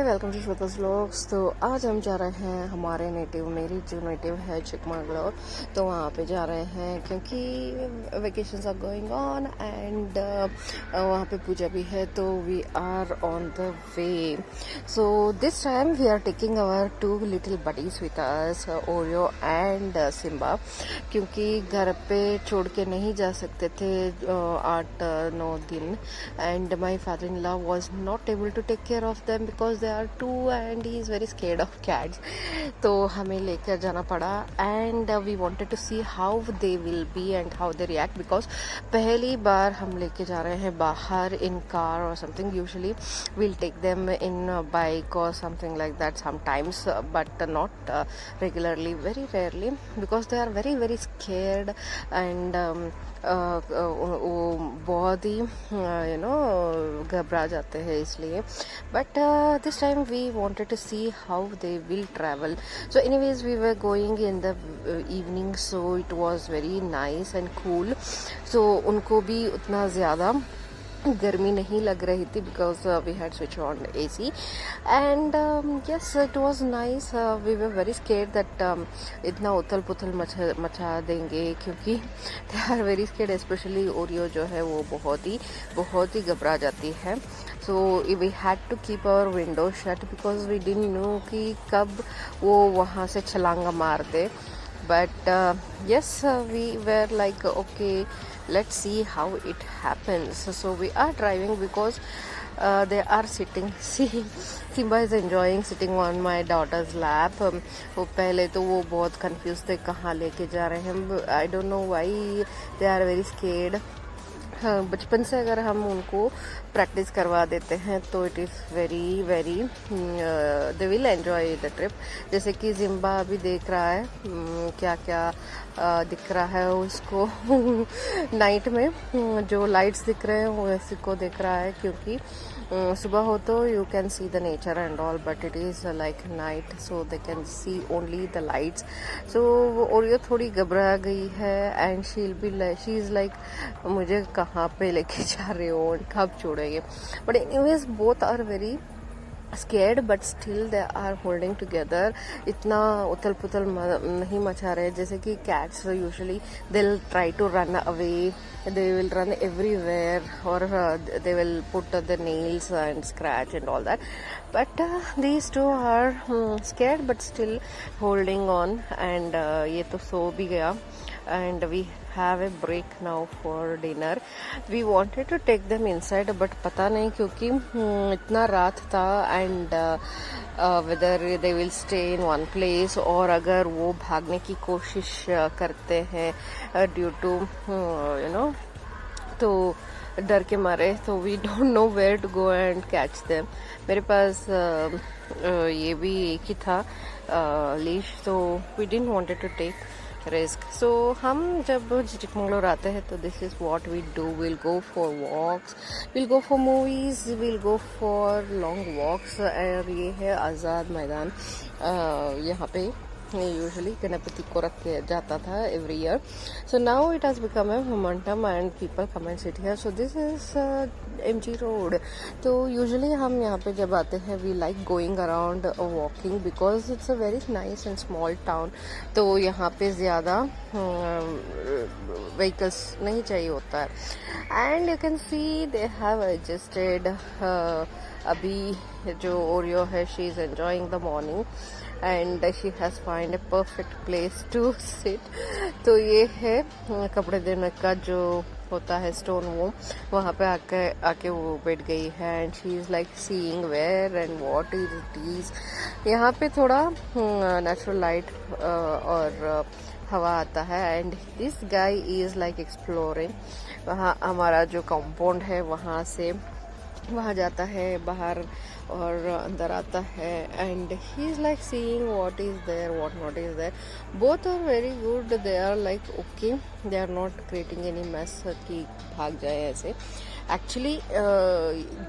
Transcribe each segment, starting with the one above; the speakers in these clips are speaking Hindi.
Hi, welcome to Shweta's vlogs. तो आज हम जा रहे हैं हमारे नेटिव, मेरी जो नेटिव है चिकमंगलूर, तो वहाँ पे जा रहे हैं क्योंकि vacations are going on and वहाँ पे पूजा भी है, तो we are on the way. So this time we are taking our 2 little buddies with us, Oreo and Simba, क्योंकि घर पे छोड़ के नहीं जा सकते थे 8-9 दिन, and my father in law was not able to take care of them because they are 2 and he is very scared of cats. तो हमें लेकर जाना पड़ा and we wanted to see how they will be and how they react, because पहली बार हम लेके जा रहे हैं बाहर इन कार और something. Usually we'll take them in a bike or something like that sometimes, but not regularly, very rarely, because they are very very scared and वो बहुत ही घबरा जाते हैं इसलिए। But this time we wanted to see how they will travel. So anyways we were going in the evening, so it was very nice and cool. So उनको भी उतना ज़्यादा गर्मी नहीं लग रही थी because we had switch on AC and yes it was nice. We were very scared that इतना उथल पुथल मचा देंगे, क्योंकि they are very scared, specially Oreo जो है वो बहुत ही घबरा जाती है। So we had to keep our window shut because we didn't know कि कब वो वहाँ से छलांगा मार दे। But yes, we were like, okay, let's see how it happens. So we are driving because they are sitting. See, Simba is enjoying sitting on my daughter's lap. वो पहले तो वो बहुत confused थे कहाँ लेके जा रहे हैं। I don't know why they are very scared. हाँ, बचपन से अगर हम उनको प्रैक्टिस करवा देते हैं तो it is very very they will enjoy the trip. जैसे कि जिम्बा अभी देख रहा है क्या क्या दिख रहा है उसको नाइट में जो लाइट्स दिख रहे हैं वो ऐसे को दिख रहा है, क्योंकि सुबह हो तो you can see the nature and all, but it is like night, so they can see only the lights. So और ये थोड़ी घबरा गई है एंड शी इज़ लाइक मुझे कहाँ पे लेके जा रहे हो, कब छोड़ेंगे। But anyways both are very scared but still they are holding together. इतना उथल पुथल नहीं मचा रहे जैसे कि cats usually they'll try to run away, they will run everywhere, or they will put the nails and scratch and all that. But these two are scared but still holding on, and ये तो सो भी गया, and we have a break now for dinner. We wanted to take them inside, but पता नहीं क्योंकि इतना रात था and whether they will stay in one place, और अगर वो भागने की कोशिश करते हैं due to तो डर के मारे, तो we don't know where to go and catch them. मेरे पास ये भी एक ही था लीश, तो we didn't wanted to take risk. So हम जब चिकमंगलूर आते हैं तो this is what we do, will go for walks, will go for movies, will go for long walks. और ये है आज़ाद मैदान, यहाँ पे यूजुअली गणपति को रख के जाता था every year. So now it has become a momentum and people come and sit here. So this is MG road. तो यूजुअली हम यहाँ पे जब आते हैं we like going around walking because it's a very nice and small town. तो यहाँ पे ज़्यादा व्हीकल्स नहीं चाहिए होता है। And you can see they have adjusted. अभी जो ओरियो है she is enjoying the morning and she has find a perfect place to sit. तो ये है कपड़े देने का जो होता है स्टोन, वो वहाँ पे आके वो बैठ गई है and she is like seeing where and what is it is. यहाँ पे थोड़ा नेचुरल लाइट और हवा आता है and this guy is like exploring. वहाँ हमारा जो कंपाउंड है वहाँ से वहाँ जाता है बाहर और अंदर आता है and he is like seeing what is there what not is there. Both are very good, they are like okay, they are not creating any mess कि भाग जाए ऐसे। Actually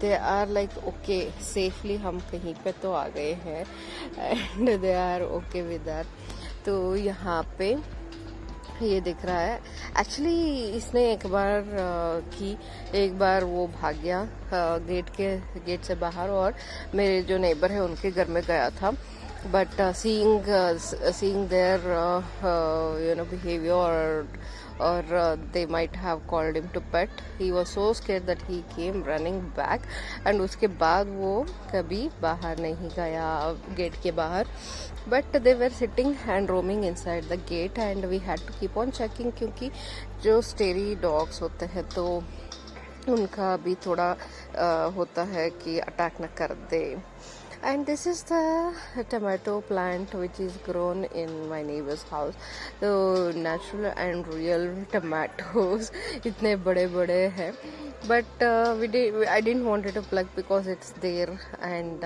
they are like okay, safely हम कहीं पे तो आ गए हैं and they are okay with that. तो यहाँ पे ये दिख रहा है। एक्चुअली इसने एक बार वो भाग गया गेट से बाहर, और मेरे जो नेबर है उनके घर में गया था। But seeing their behavior, or they might have called him to pet, he was so scared that he came running back, and उसके बाद वो कभी बाहर नहीं गया गेट के बाहर. But they were sitting and roaming inside the gate, and we had to keep on checking, क्योंकि जो stray dogs होते हैं तो उनका भी थोड़ा होता है कि अटैक न कर दे. And this is the tomato plant which is grown in my neighbor's house. So natural and real tomatoes इतने बड़े बड़े हैं. But I didn't want it to pluck because it's there, and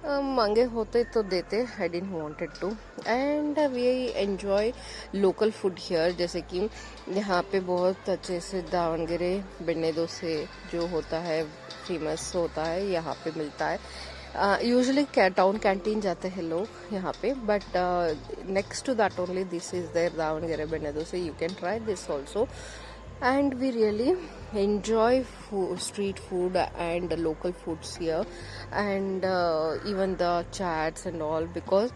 मांगे होते तो देते. I didn't want it to. And we enjoy local food here, जैसे कि यहाँ पे बहुत अच्छे से दावणगेरे बेन्ने डोसे जो होता है फेमस होता है, यहाँ पे मिलता है. यूजुअली टाउन कैंटीन जाते हैं लोग यहाँ पे, but next to that only this is there Davanagere benne dose. You can try this also. And we really enjoy street food and local foods here, and even the chats and all, because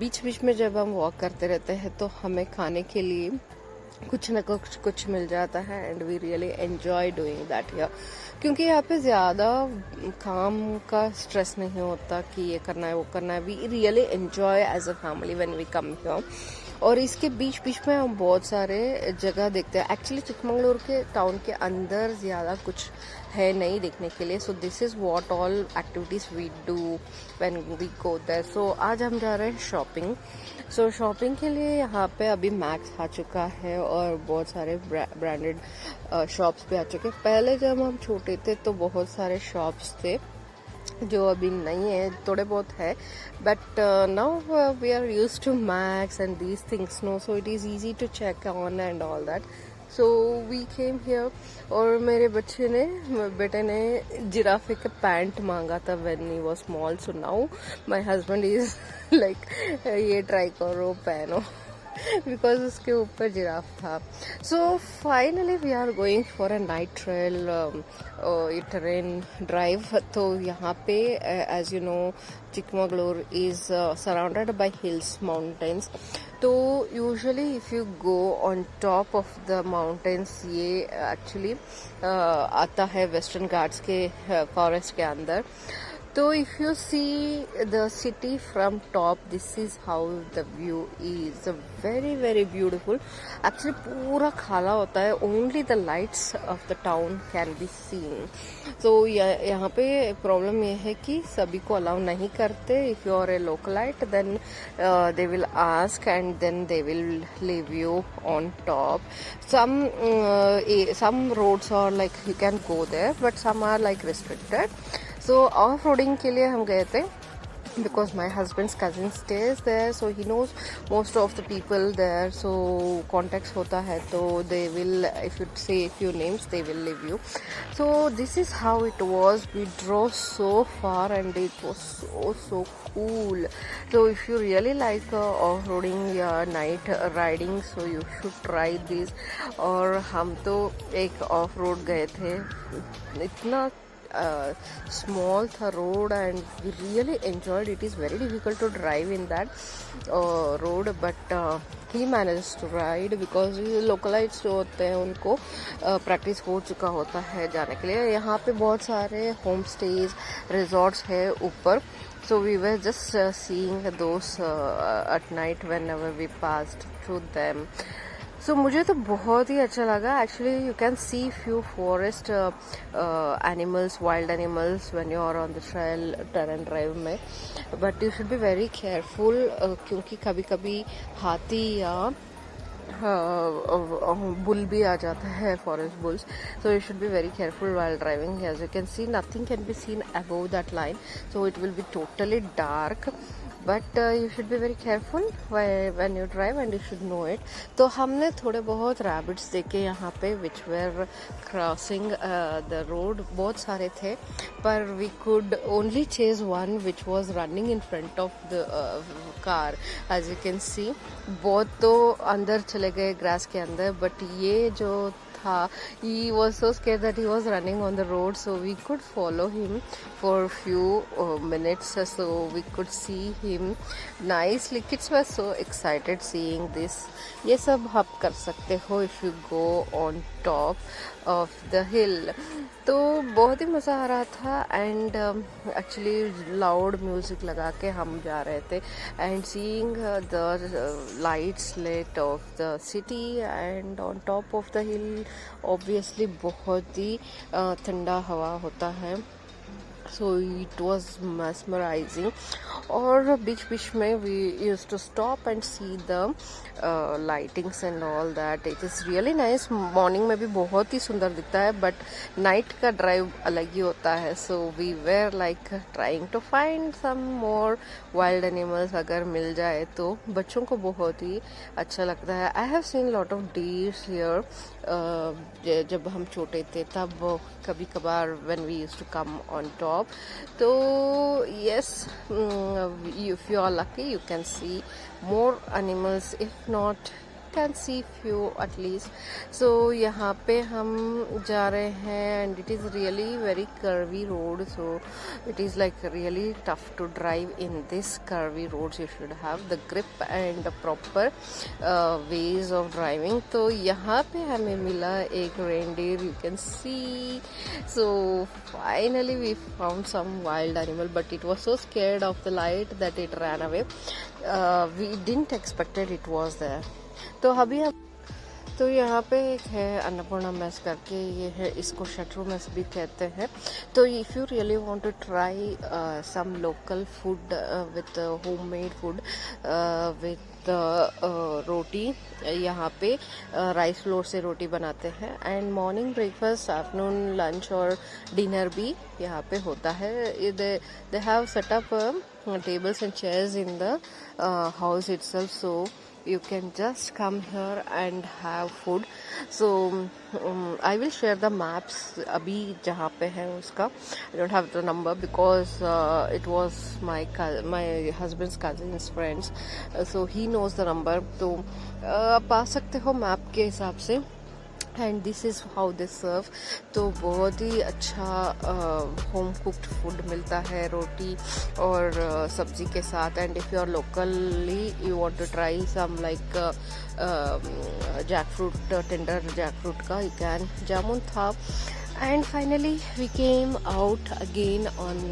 बीच बीच में जब हम वॉक करते रहते हैं तो हमें खाने के लिए कुछ न कुछ मिल जाता है, and we really enjoy doing that here. क्योंकि यहाँ पे ज़्यादा काम का स्ट्रेस नहीं होता कि ये करना है वो करना है. We really enjoy as a family when we come here. और इसके बीच बीच में हम बहुत सारे जगह देखते हैं. एक्चुअली चिकमंगलुरु के टाउन के अंदर ज़्यादा कुछ है नहीं देखने के लिए. So this is what all activities we do when we go there. सो आज हम जा रहे हैं शॉपिंग. सो शॉपिंग के लिए यहाँ पे अभी मैक्स आ चुका है, और बहुत सारे ब्रांडेड शॉप्स भी आ चुके हैं. पहले जब हम छोटे थे तो बहुत सारे शॉप्स थे जो अभी नहीं है, थोड़े बहुत है. But now we are used to masks and these things, no, so it is easy to check on and all that. So we came here. और मेरे बेटे ने जिराफे का पैंट मांगा था when he was small. So now my husband is like ये ट्राई करो पहनो बिकॉज उसके ऊपर जिराफ था. So finally we are going for a night trail terrain drive. तो यहाँ पे as you know Chikmagaluru is surrounded by hills, mountains. तो usually if you go on top of the mountains, ये एक्चुअली आता है वेस्टर्न घाट्स के फॉरेस्ट के अंदर. तो if you see the city from top, this is how the view is very very beautiful. Actually पूरा खाला होता है, only the lights of the town can be seen. तो यहाँ पे प्रॉब्लम ये है कि सभी को अलाउ नहीं करते. If you are a localite then they will ask and then they will leave you on top. some roads are like you can go there, but some are like restricted. So off roading के लिए हम गए थे because my husband's cousin stays there, so he knows most of the people there. So contacts होता है तो they will, if you say a few names, they will leave you. So this is how it was. We drove so far and it was so cool. So if you really like off-roading या night riding, so you should try this. और हम तो एक off-road गए थे, इतना small था road and we really enjoyed. It is very difficult to drive in that road, but he managed to ride because localites जो होते हैं उनको प्रैक्टिस हो चुका होता है जाने के लिए. यहाँ पे बहुत सारे होम स्टेज रिजॉर्ट्स है ऊपर. So we were just seeing those at night whenever we passed through them. So मुझे तो बहुत ही अच्छा लगा. Actually you can see few forest animals, wild animals when you are on the terrain drive में, but you should be very careful क्योंकि कभी कभी हाथी या बुल भी आ जाता है, forest bulls. So you should be very careful while driving. As you can see, nothing can be seen above that line, so it will be totally dark. But you should be very careful when you drive and you should know it. तो हमने थोड़े बहुत रैबिट्स देखे यहाँ पे which were crossing the road, बहुत सारे थे, पर we could only chase one which was running in front of the car as you can see. बहुत तो अंदर चले गए ग्रास के अंदर, बट ये जो था, he was so scared that he was running on the road, so we could follow him for a few minutes, so we could see him nicely. Kids were so excited seeing this. ये सब आप कर सकते हो if you go on top of the hill. तो बहुत ही मज़ा आ रहा था एंड एक्चुअली लाउड म्यूज़िक लगा के हम जा रहे थे and seeing the lights late of the city and on top of the hill. Obviously बहुत ही ठंडा हवा होता है, सो इट वॉज mesmerizing। और बीच बीच में we use to stop and see the lightings and all that. It is really nice. Morning में भी बहुत ही सुंदर दिखता है, बट नाइट का ड्राइव अलग ही होता है। So we were like trying to find some more wild animals, अगर मिल जाए तो। बच्चों को बहुत ही अच्छा लगता है। I have seen lot of deers here. जब हम छोटे थे तब कभी कभार when we used to come on top. तो yes, if you are lucky you can see more animals, if not can see few at least. So यहाँ पे हम जा रहे हैं and it is really very curvy road, so it is like really tough to drive in this curvy roads. You should have the grip and the proper ways of driving. तो यहाँ पे हमें मिला एक reindeer, you can see. So finally we found some wild animal, but it was so scared of the light that it ran away. We didn't expected it was there. तो अभी हम तो यहाँ पे एक है अन्नपूर्णा मेस करके, ये है, इसको शटरू मेस भी कहते हैं। तो if you really want to try some local food with homemade food with roti, यहाँ पे राइस फ्लोर से रोटी बनाते हैं and morning breakfast, afternoon lunch और डिनर भी यहाँ पे होता है। They have set up tables and chairs in the house itself, so you can just come here and have food. So I will share the maps अभी जहाँ पे है उसका। I don't have the number because it was my husband's cousin's friends, so he knows the number. तो आप आ सकते हो मैप के हिसाब से। And this is how they serve. तो बहुत ही अच्छा होम कुक्ड फूड मिलता है रोटी और सब्जी के साथ। And if you are locally you want to try some like jackfruit, tender jackfruit का, यू कैन। जामुन था। And finally we came out again on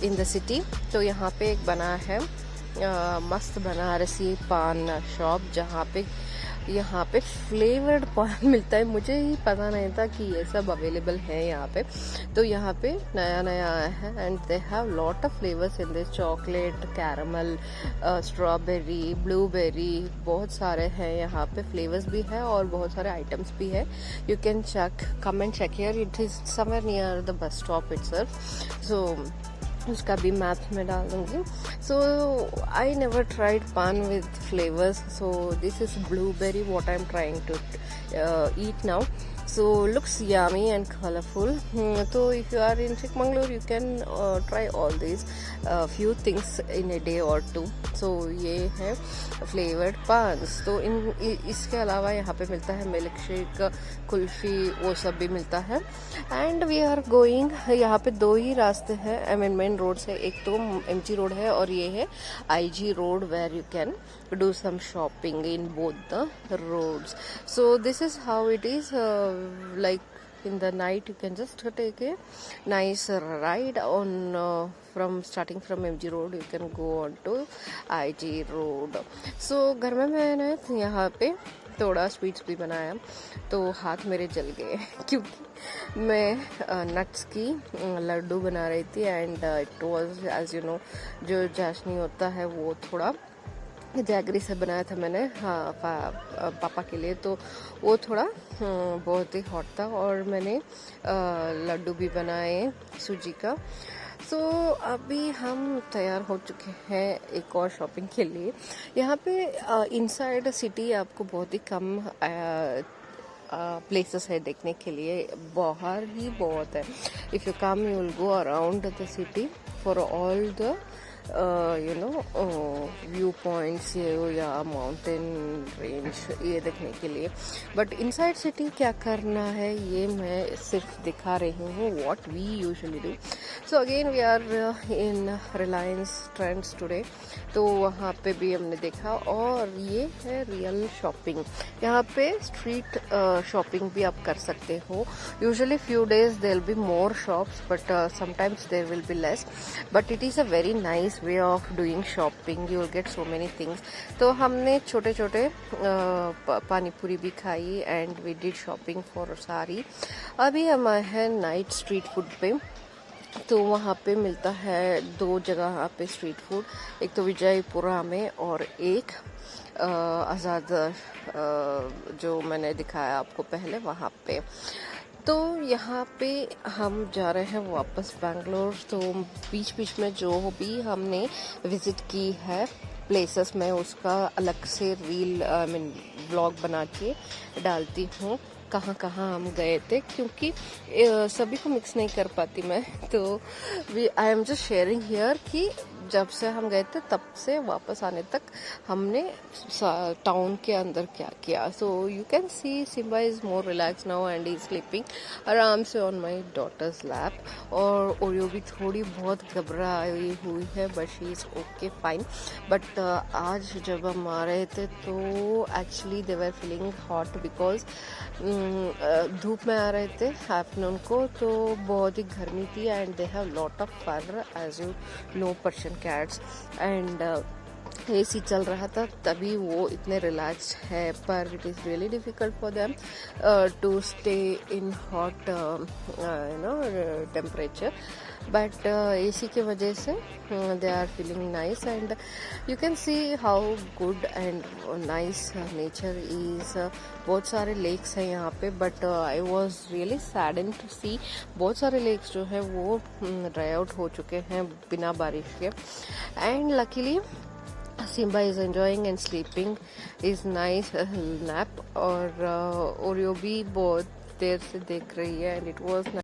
in the city. तो यहाँ पे एक बना है मस्त बनारसी पान शॉप, जहाँ पे यहाँ पे फ्लेवर्ड पान मिलता है। मुझे ही पता नहीं था कि ये सब अवेलेबल है यहाँ पे। तो यहाँ पे नया नया आया है and they have lot of flavours in this, chocolate, caramel, strawberry, blueberry, बहुत सारे हैं यहाँ पे। फ्लेवर्स भी है और बहुत सारे आइटम्स भी है। You can check, come and check here, it is somewhere near the bus stop itself. So उसका भी मैथ में डाल दूँगी। So I never tried paan with flavours, so this is blueberry what I am trying to eat now. So looks yummy and colorful. So if you are in Chikmagalur, you can try all these few things in a day or two. So ये है flavored पान्स। तो इसके अलावा यहाँ पे मिलता है मिल्क शेक, कुल्फ़ी, वो सब भी मिलता है। एंड वी आर गोइंग, यहाँ पे दो ही रास्ते हैं, आई मीन मेन रोड से, एक तो MG रोड है और ये है IG road, where you can do some shopping in both the roads. So this is how it is. Like in the night you can just take a nice ride on starting from MG road, you can go on to IG road. So घर में मैंने यहाँ पे थोड़ा स्वीट्स भी बनाया, तो हाथ मेरे जल गए क्योंकि मैं नट्स की लड्डू बना रही थी and it was as you know, जो चाशनी होता है वो थोड़ा जैगरी से बनाया था मैंने, हाँ, पापा के लिए। तो वो थोड़ा बहुत ही हॉट था और मैंने लड्डू भी बनाए सूजी का। सो अभी हम तैयार हो चुके हैं एक और शॉपिंग के लिए। यहाँ पे इनसाइड सिटी आपको बहुत ही कम प्लेसेस है देखने के लिए, बाहर ही बहुत है। If you come you will go around the city for all the view points या माउंटेन रेंज ये देखने के लिए। बट इनसाइड सिटी क्या करना है ये मैं सिर्फ दिखा रही हूँ, what we usually do. So again we are in Reliance Trends today, तो वहाँ पे भी हमने देखा। और ये है रियल शॉपिंग। यहाँ पे स्ट्रीट शॉपिंग भी आप कर सकते हो। Usually few days there will be more shops, but sometimes there will be less, but it is a very nice way of doing shopping. You will get so many things. तो हमने छोटे छोटे पानी पूरी भी खाई and we did shopping for सारी। अभी हम आए हैं नाइट स्ट्रीट फूड पे। तो वहाँ पे मिलता है 2 जगह यहाँ पे स्ट्रीट फूड, एक तो विजयपुरा में और एक आज़ाद जो मैंने दिखाया आपको पहले वहाँ पे। तो यहाँ पे हम जा रहे हैं वापस बैंगलोर। तो बीच बीच में जो भी हमने विज़िट की है प्लेसेस में उसका अलग से रील व्लॉग बना के डालती हूँ, कहाँ कहाँ हम गए थे, क्योंकि सभी को मिक्स नहीं कर पाती मैं। तो I am just sharing here कि जब से हम गए थे तब से वापस आने तक हमने टाउन के अंदर क्या किया। So you can see Simba is more relax now and is sleeping आराम से ऑन माई डॉटर्स लैप। और ओरियो भी थोड़ी बहुत घबराई हुई है, but she is okay fine. But आज जब हम आ रहे थे तो actually they were feeling hot because धूप में आ रहे थे आफ्टरनून को, तो बहुत ही गर्मी थी। And they have lot of fur as you know Persian cats. And AC चल रहा था तभी वो इतने रिलैक्स है, पर it is really difficult for them to stay in hot temperature. But AC की वजह से they are feeling nice. And you can see how good and nice nature is. बहुत सारे लेक्स हैं यहाँ पे, but I was really saddened to see बहुत सारे लेक्स जो है वो ड्राई आउट हो चुके हैं बिना बारिश के। And luckily Simba is enjoying and sleeping is nice nap। और ओरियो भी बहुत देर से देख रही है एंड इट वाज